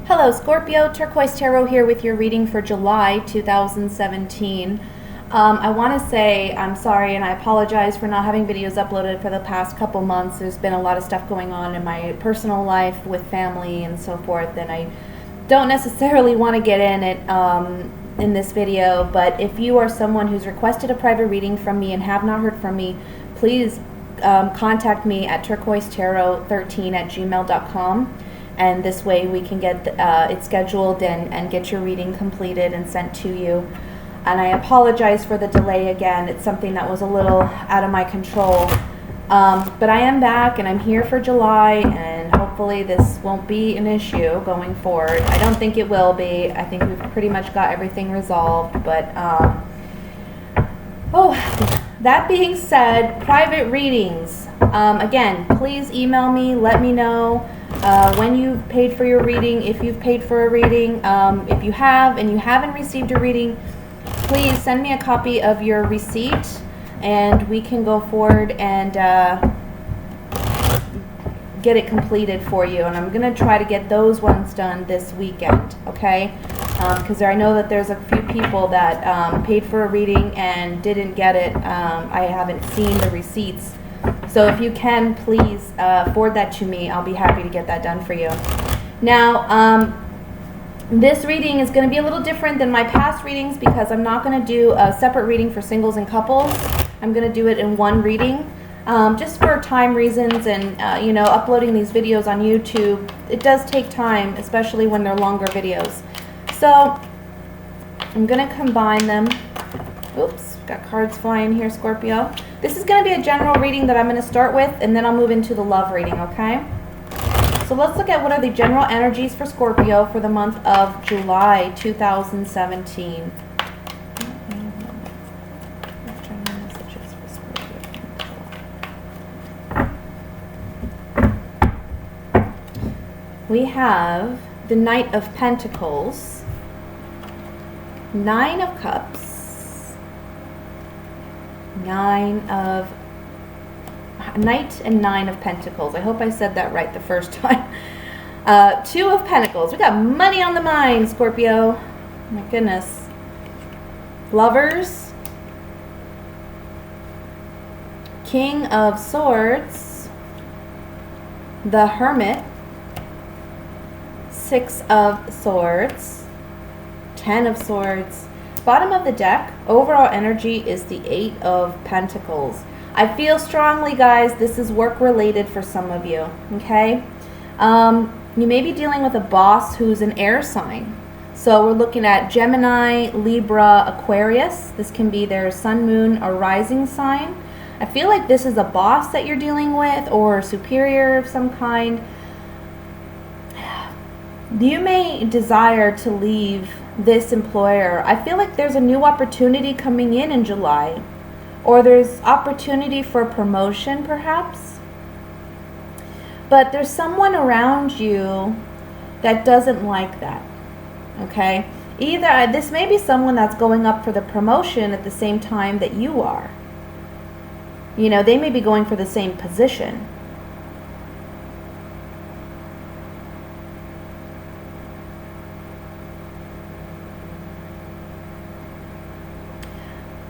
Hello Scorpio, Turquoise Tarot here with your reading for July 2017. I want to say I'm sorry and I apologize for not having videos uploaded for the past couple months. There's been a lot of stuff going on in my personal life with family and so forth, and I don't necessarily want to get in it in this video. But if you are someone who's requested a private reading from me and have not heard from me, please contact me at turquoisetarot13@gmail.com. And this way we can get it scheduled and get your reading completed and sent to you. And I apologize for the delay again. It's something that was a little out of my control. But I am back and I'm here for July, and hopefully this won't be an issue going forward. I don't think it will be. I think we've pretty much got everything resolved. But that being said, private readings. Again, please email me. Let me know when you've paid for your reading, if you've paid for a reading. If you have and you haven't received a reading, please send me a copy of your receipt and we can go forward and get it completed for you. And I'm going to try to get those ones done this weekend, okay? Because I know that there's a few people that paid for a reading and didn't get it. I haven't seen the receipts. So if you can, please forward that to me. I'll be happy to get that done for you. Now, this reading is going to be a little different than my past readings because I'm not going to do a separate reading for singles and couples. I'm going to do it in one reading, just for time reasons and, uploading these videos on YouTube. It does take time, especially when they're longer videos. So I'm going to combine them. Oops, got cards flying here, Scorpio. This is going to be a general reading that I'm going to start with, and then I'll move into the love reading, okay? So let's look at what are the general energies for Scorpio for the month of July 2017. We have the Knight of Pentacles, Nine of Cups, Knight and Nine of Pentacles. I hope I said that right the first time. Two of Pentacles. We got money on the mind, Scorpio. My goodness. Lovers. King of Swords. The Hermit. Six of Swords. 10 of Swords. Bottom of the deck, overall energy is the Eight of Pentacles. I feel strongly, guys, this is work related for some of you, okay? You may be dealing with a boss who's an air sign. So we're looking at Gemini, Libra, Aquarius. This can be their sun, moon, or rising sign. I feel like this is a boss that you're dealing with or a superior of some kind. You may desire to leave this employer. I feel like there's a new opportunity coming in July, or there's opportunity for promotion perhaps, but there's someone around you that doesn't like that, okay? Either this may be someone that's going up for the promotion at the same time that you are. They may be going for the same position.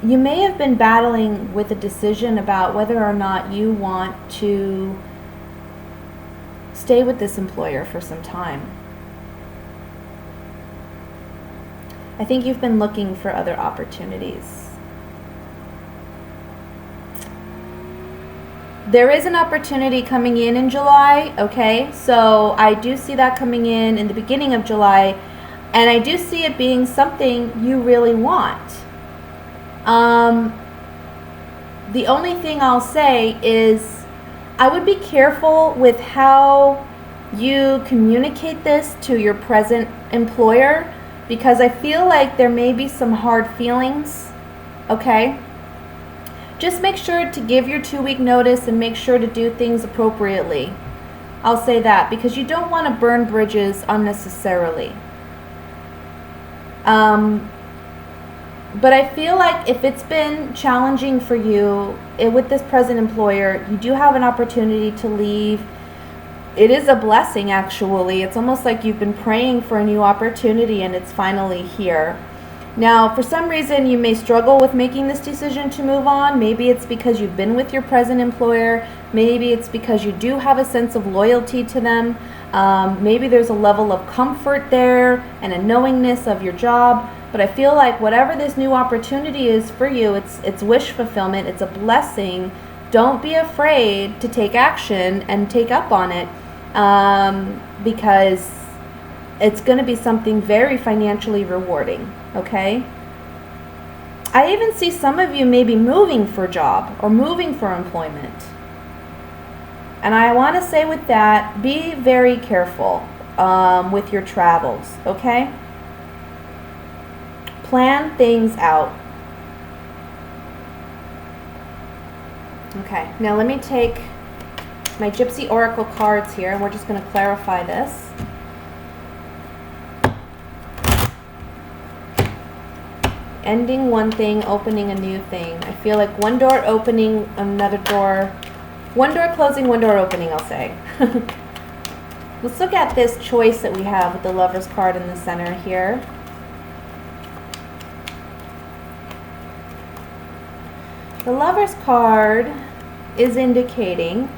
You may have been battling with a decision about whether or not you want to stay with this employer for some time. I think you've been looking for other opportunities. There is an opportunity coming in July, okay? So I do see that coming in the beginning of July, and I do see it being something you really want. The only thing I'll say is I would be careful with how you communicate this to your present employer, because I feel like there may be some hard feelings, okay? Just make sure to give your 2-week notice and make sure to do things appropriately. I'll say that, because you don't want to burn bridges unnecessarily. But I feel like if it's been challenging for you with this present employer, you do have an opportunity to leave it is a blessing, actually. It's almost like you've been praying for a new opportunity and it's finally here. Now, for some reason, you may struggle with making this decision to move on. Maybe it's because you've been with your present employer. Maybe it's because you do have a sense of loyalty to them. Maybe there's a level of comfort there and a knowingness of your job. But I feel like whatever this new opportunity is for you, it's wish fulfillment. It's a blessing. Don't be afraid to take action and take up on it, because it's going to be something very financially rewarding. Okay? I even see some of you maybe moving for a job or moving for employment. And I want to say with that, be very careful with your travels, okay? Plan things out. Okay, now let me take my Gypsy Oracle cards here, and we're just going to clarify this. Ending one thing, opening a new thing. I feel like one door opening, another door, one door closing, one door opening, I'll say. Let's look at this choice that we have with the Lover's card in the center here. The Lover's card is indicating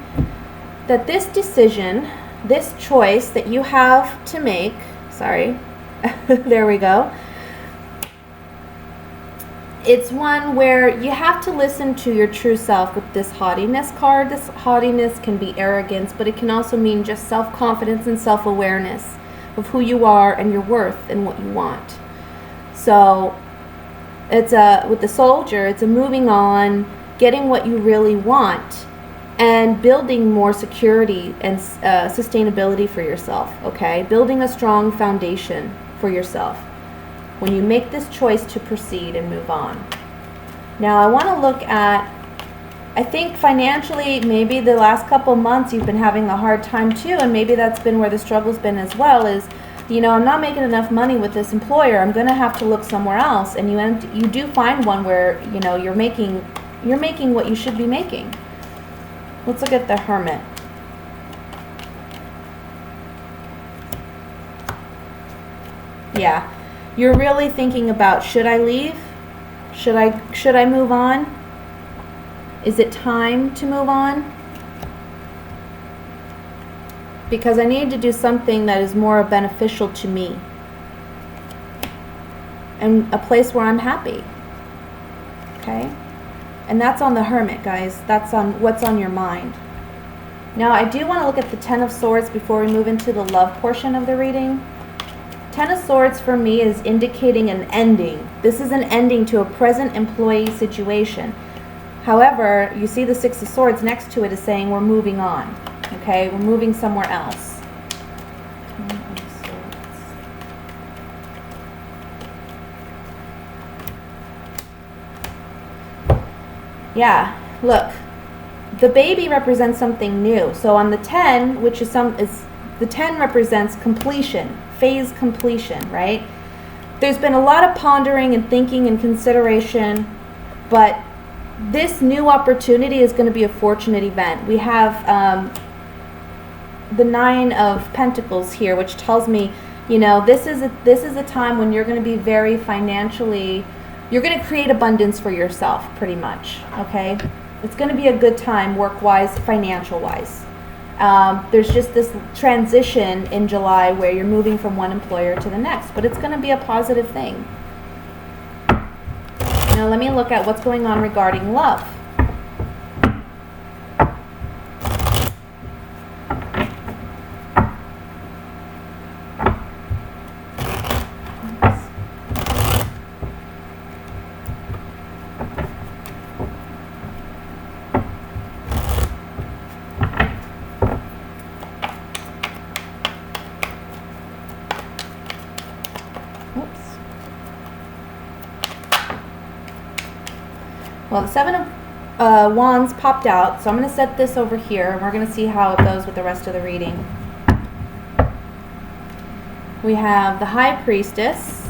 that this decision, this choice that you have to make, sorry, there we go. It's one where you have to listen to your true self with this haughtiness card. This haughtiness can be arrogance, but it can also mean just self-confidence and self-awareness of who you are and your worth and what you want. So it's with the Soldier, it's a moving on, getting what you really want, and building more security and sustainability for yourself, okay? Building a strong foundation for yourself when you make this choice to proceed and move on. Now I want to look at, I think financially, maybe the last couple months you've been having a hard time too, and maybe that's been where the struggle's been as well, is, you know, I'm not making enough money with this employer, I'm going to have to look somewhere else. And you do find one where, you know, you're making what you should be making. Let's look at the Hermit. Yeah. You're really thinking about, should I leave? Should I move on? Is it time to move on? Because I need to do something that is more beneficial to me. And a place where I'm happy. Okay? And that's on the Hermit, guys. That's on what's on your mind. Now, I do want to look at the Ten of Swords before we move into the love portion of the reading. Ten of Swords for me is indicating an ending. This is an ending to a present employee situation. However, you see the Six of Swords next to it is saying we're moving on. Okay, we're moving somewhere else. Yeah, look. The baby represents something new. So on the 10, which is the 10 represents completion. Phase completion, right? There's been a lot of pondering and thinking and consideration, but this new opportunity is going to be a fortunate event. We have the Nine of Pentacles here, which tells me, you know, this is a time when you're going to be very financially, you're going to create abundance for yourself, pretty much, okay? It's going to be a good time work-wise, financial-wise. There's just this transition in July where you're moving from one employer to the next, but it's going to be a positive thing. Now let me look at what's going on regarding love. Well, the Seven of Wands popped out, so I'm going to set this over here, and we're going to see how it goes with the rest of the reading. We have the High Priestess,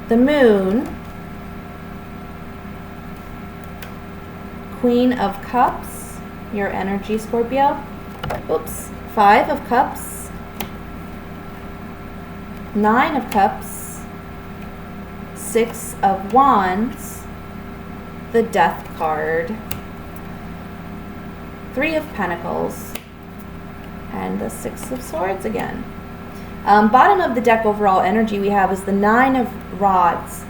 the Moon, Queen of Cups, your energy, Scorpio, Oops. 5 of Cups, 9 of Cups, 6 of Wands, the Death card, 3 of Pentacles, and the 6 of Swords again. Bottom of the deck overall energy we have is the 9 of Rods.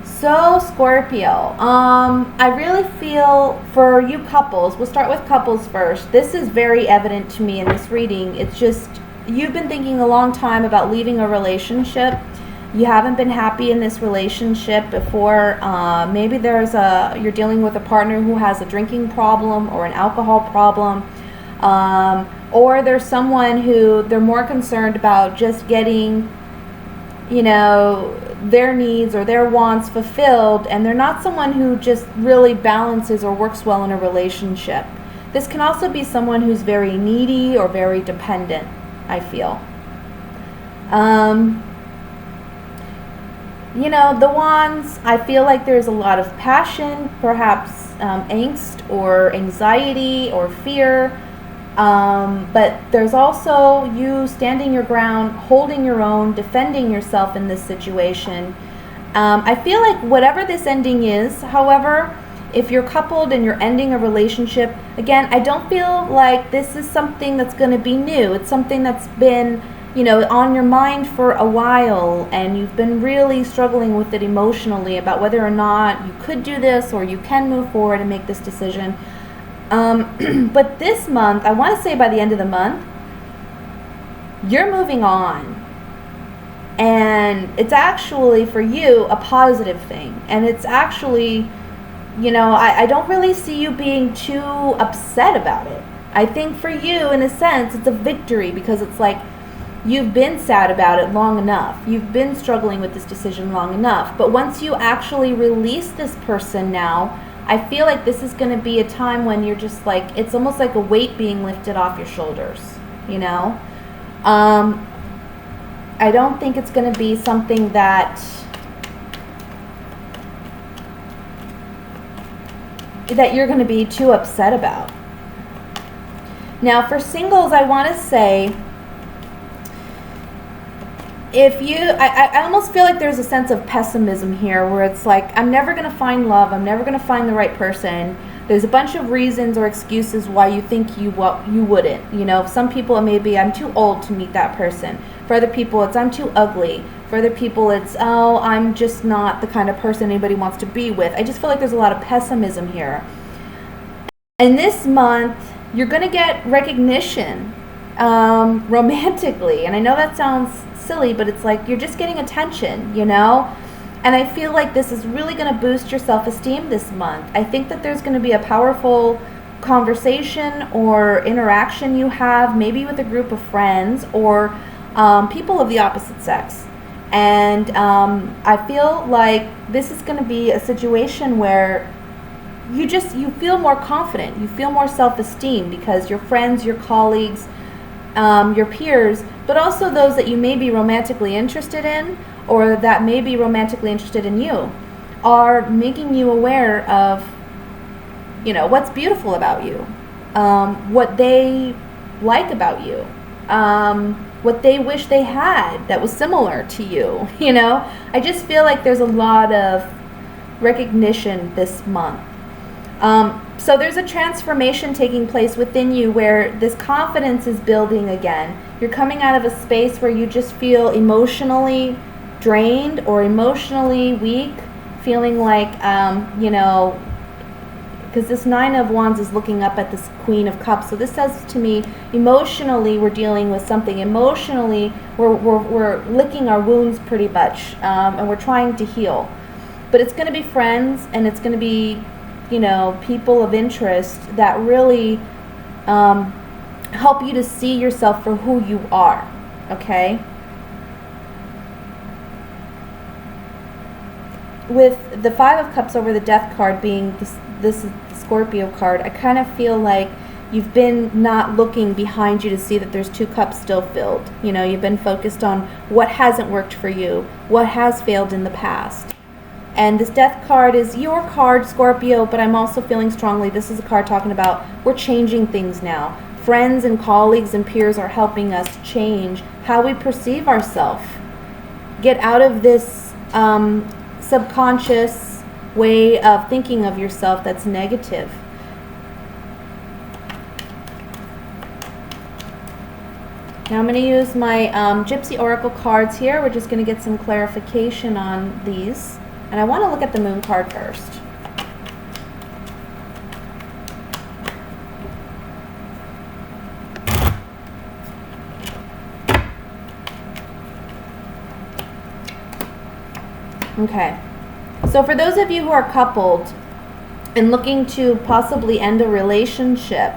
So Scorpio, I really feel for you couples, we'll start with couples first. This is very evident to me in this reading. It's just, you've been thinking a long time about leaving a relationship. You haven't been happy in this relationship before. Maybe you're dealing with a partner who has a drinking problem or an alcohol problem. Or there's someone who they're more concerned about just getting, you know, their needs or their wants fulfilled, and they're not someone who just really balances or works well in a relationship. This can also be someone who's very needy or very dependent, I feel. You know, the Wands, I feel like there's a lot of passion, perhaps angst or anxiety or fear. But there's also you standing your ground, holding your own, defending yourself in this situation. I feel like whatever this ending is, however, if you're coupled and you're ending a relationship, again, I don't feel like this is something that's going to be new. It's something that's been, you know, on your mind for a while, and you've been really struggling with it emotionally about whether or not you could do this or you can move forward and make this decision. But this month, I want to say by the end of the month, you're moving on. And it's actually, for you, a positive thing. And it's actually, you know, I don't really see you being too upset about it. I think for you, in a sense, it's a victory, because it's like you've been sad about it long enough. You've been struggling with this decision long enough. But once you actually release this person now, I feel like this is going to be a time when you're just like, it's almost like a weight being lifted off your shoulders, you know? I don't think it's going to be something that you're going to be too upset about. Now, for singles, I want to say, if you, I almost feel like there's a sense of pessimism here where it's like, I'm never going to find love. I'm never going to find the right person. There's a bunch of reasons or excuses why you think you wouldn't. You know, some people it may be, I'm too old to meet that person. For other people, it's I'm too ugly. For other people, it's, oh, I'm just not the kind of person anybody wants to be with. I just feel like there's a lot of pessimism here. And this month, you're going to get recognition romantically. And I know that sounds silly, but it's like you're just getting attention, you know? And I feel like this is really going to boost your self-esteem this month. I think that there's going to be a powerful conversation or interaction you have, maybe with a group of friends or people of the opposite sex. And I feel like this is going to be a situation where you feel more confident, you feel more self-esteem, because your friends, your colleagues, your peers, but also those that you may be romantically interested in or that may be romantically interested in you, are making you aware of, you know, what's beautiful about you, what they like about you, what they wish they had that was similar to you, you know? I just feel like there's a lot of recognition this month. So there's a transformation taking place within you where this confidence is building again. You're coming out of a space where you just feel emotionally drained or emotionally weak, feeling like, you know, because this Nine of Wands is looking up at this Queen of Cups. So this says to me, emotionally, we're dealing with something. Emotionally, we're licking our wounds pretty much, and we're trying to heal. But it's going to be friends, and it's going to be, you know, people of interest that really help you to see yourself for who you are, okay? With the Five of Cups over the Death card being this Scorpio card, I kind of feel like you've been not looking behind you to see that there's two cups still filled. You know, you've been focused on what hasn't worked for you, what has failed in the past. And this Death card is your card, Scorpio, but I'm also feeling strongly this is a card talking about we're changing things now. friends and colleagues and peers are helping us change how we perceive ourselves. Get out of this subconscious way of thinking of yourself that's negative. Now I'm going to use my Gypsy Oracle cards here. We're just going to get some clarification on these. And I want to look at the Moon card first. Okay. So for those of you who are coupled and looking to possibly end a relationship,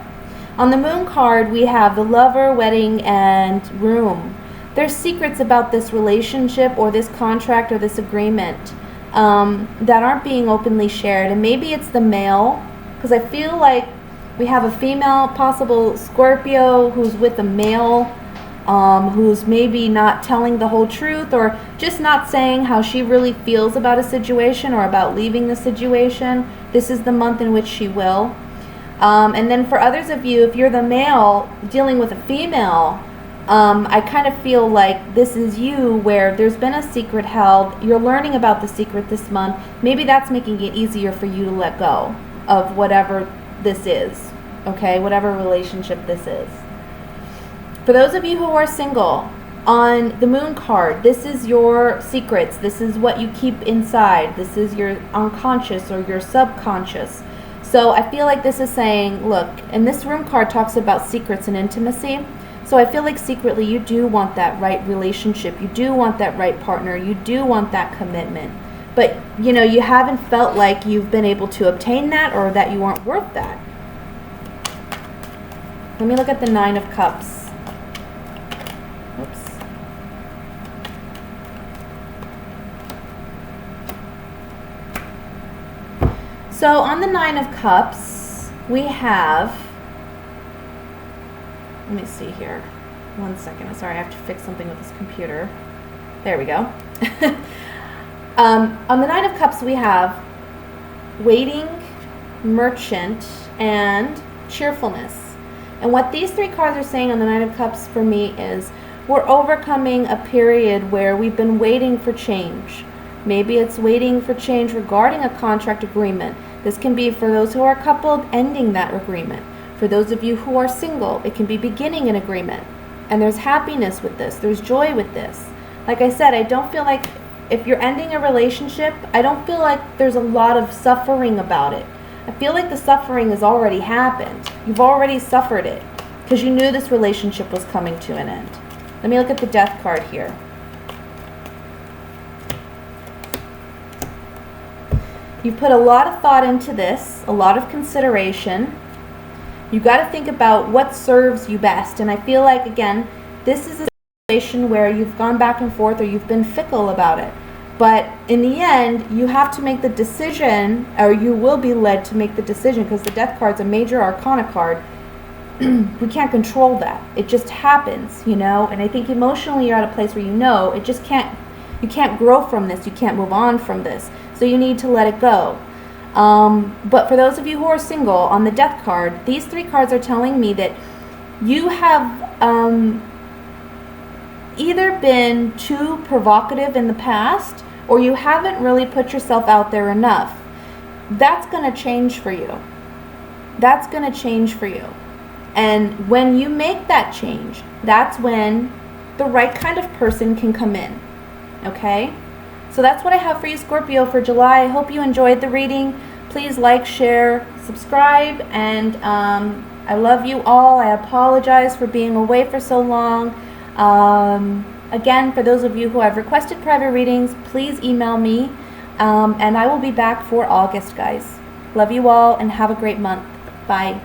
on the Moon card, we have the Lover, Wedding, and Room. There's secrets about this relationship or this contract or this agreement that aren't being openly shared. And maybe it's the male, because I feel like we have a female, possible Scorpio, who's with a male, who's maybe not telling the whole truth or just not saying how she really feels about a situation or about leaving the situation. This is the month in which she will. And then for others of you, if you're the male dealing with a female, I kind of feel like this is you where there's been a secret held. You're learning about the secret this month. Maybe that's making it easier for you to let go of whatever this is, okay? Whatever relationship this is. For those of you who are single, on the Moon card, this is your secrets. This is what you keep inside. This is your unconscious or your subconscious. So I feel like this is saying, look, and this Room card talks about secrets and intimacy. So I feel like secretly you do want that right relationship. You do want that right partner. You do want that commitment. But, you know, you haven't felt like you've been able to obtain that or that you aren't worth that. Let me look at the Nine of Cups. Oops. So on the Nine of Cups, we have, let me see here, 1 second. Sorry, I have to fix something with this computer. There we go. On the Nine of Cups, we have waiting, merchant, and cheerfulness. And what these three cards are saying on the Nine of Cups for me is we're overcoming a period where we've been waiting for change. Maybe it's waiting for change regarding a contract agreement. This can be for those who are coupled, ending that agreement. For those of you who are single, it can be beginning an agreement. And there's happiness with this. There's joy with this. Like I said, I don't feel like if you're ending a relationship, I don't feel like there's a lot of suffering about it. I feel like the suffering has already happened. You've already suffered it because you knew this relationship was coming to an end. Let me look at the Death card here. You put a lot of thought into this, a lot of consideration. You got to think about what serves you best. And I feel like, again, this is a situation where you've gone back and forth or you've been fickle about it. But in the end, you have to make the decision, or you will be led to make the decision, because the Death card's a major arcana card. We can't control that. It just happens, you know? And I think emotionally you're at a place where you know it just can't, you can't grow from this. You can't move on from this. So you need to let it go. But for those of you who are single, on the Death card, these three cards are telling me that you have either been too provocative in the past or you haven't really put yourself out there enough. That's going to change for you. That's going to change for you. And when you make that change, that's when the right kind of person can come in. Okay? So that's what I have for you, Scorpio, for July. I hope you enjoyed the reading. Please like, share, subscribe, and I love you all. I apologize for being away for so long. Again, for those of you who have requested private readings, please email me, and I will be back for August, guys. Love you all, and have a great month. Bye.